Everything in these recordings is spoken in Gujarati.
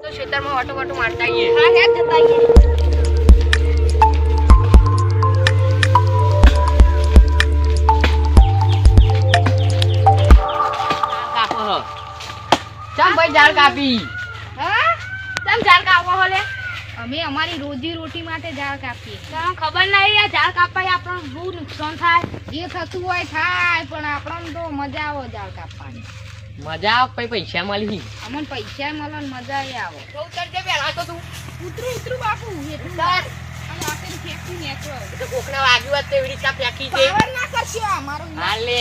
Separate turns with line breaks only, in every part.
તો ખેતરમાં ઓટો ઓટો મારતા આવીએ.
હા હેડ જતા આવીએ.
કાપો હો. ચમ ભાઈ ઝાડ કાપી?
હા તમ ઝાડ કાપો હો લે. અમે અમારી રોજી રોટી માટે ઝાડ કાપીએ. તમને ખબર નહીં આ ઝાડ કાપવાથી આપણને બહુ નુકસાન થાય. જે થતું હોય થાય પણ આપણને તો મજા આવે ઝાડ કાપવાની.
મજા આવે પછી પૈસા મળી.
અમને પૈસા મળે ને મજા આવે.
તો ઉતરજે પેલા તો તું.
ઉતરું બાપુ એટલું અને આખી ફેંકી નેચો.
તો કોકના વાગ્યું હોત તો એવી રીતના ફેંકી દે.
પાવર ના કરશો અમારો.
હા લે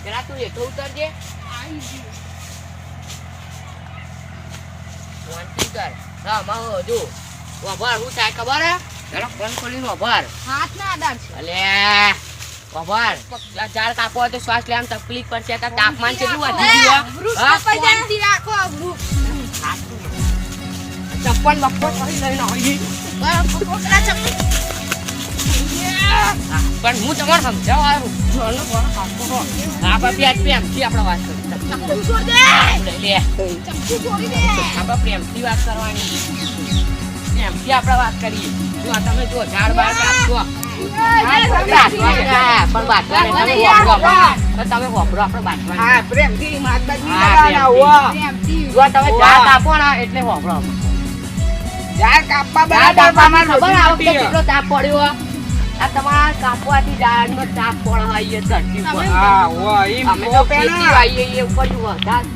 પેલા તું લેતો ઉતરજે.
આવી ગયું.
શાંતિ કર. હા માવો જો વભાર હું થાય ખબર હે? પેલો ફોન ખોલીને વભાર.
હાથ ના આધાર છે.
અલે વભાર ઝાડ કાપો હોય તો શ્વાસ લેવામાં તકલીફ પડશે. તાપમાન કેટલું વધી ગયું?
વૃક્ષ કપાઈ જાય. રાખો વૃક્ષ.
ચપ્પન બપ્પન કરી લઈને આવી.
કોકરા ચપ્પુ.
પણ હું તમારે સમજાવવા આવ્યો. હા બાપી આજ પ્રેમથી આપણે વાત કરી.
ચપ્પુ છોડ દે.
લે
ચપ્પુ છોડી દે.
આપણે પ્રેમથી વાત કરવાની. પ્રેમથી આપણે વાત કરીએ. જો આ તમે જો ઝાડ બાર કાપશો પણ બાટવાની તમે વાપરો આપણે બાટવાની.
હા પ્રેમથી માતાજી
હા,
લગાવવાના હોવા.
પ્રેમથી.
જો તમે ઝાડ કાપો ને એટલે વાપરો.
ઝાડ કાપવા
ઝાડ
બરાબર
કાપવામાં
તમારે
ખબર આ વખતે
રોજી
કેટલો તાપ પડ્યો? આ તમારા કાપવાથી ઝાડનો તાપ પડે હોય એ ધરતી પર.
હા હોવા ઈ
અમે તો ખેતી વાવીએ એ ઉપર વધારે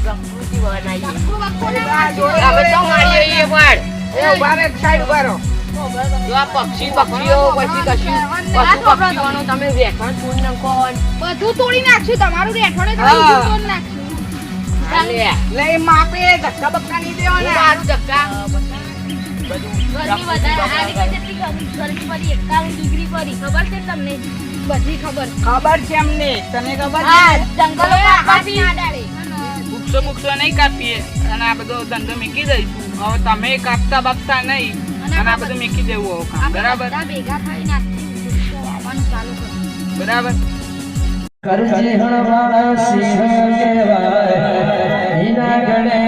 પ્રકૃતિ બનાવીએ.
ચપ્પુ બપ્પુ ના
અમે તો મારીએ એ પણ.
એ ઉભા રહે સાઈડ ઉભા રહો.
જો આ પક્ષી પક્ષીઓ પછી કશું પશુ પક્ષીઓનો તમે રેખણ છોડી નાખો ને.
બધું તોડી નાખશું તમારું રેઠોડે
હા.
તોડી નાખશું.
હા લે.
લે ઈ માપે ધક્કા બક્કા નહીં
હું
દેવાના.
મારું ધક્કા બધું
ગરમી વધારે આ રીતે કેટલી ગરમી પડી 41 ડિગ્રી પડી ખબર છે તમને? બધી ખબર.
ખબર છે અમને તને ખબર
હા
છે
જંગલો કાપવાથી ના ડાળે.
વૃક્ષો મુક્ષો નહીં કાપીએ અને આ બધો ધંધો મૂકી દઈશું. હવે તમે કાપતા બાપતા નહીં અને આ બધું મૂકી દેવું હવે કામ.
આપણે
બરાબર
બધા ભેગા થઈને આજથી વૃક્ષો વાવવાનું ચાલુ કરીશું.
બરાબર
કરજે હણવાળા સિંહ કહેવાય એના ગણે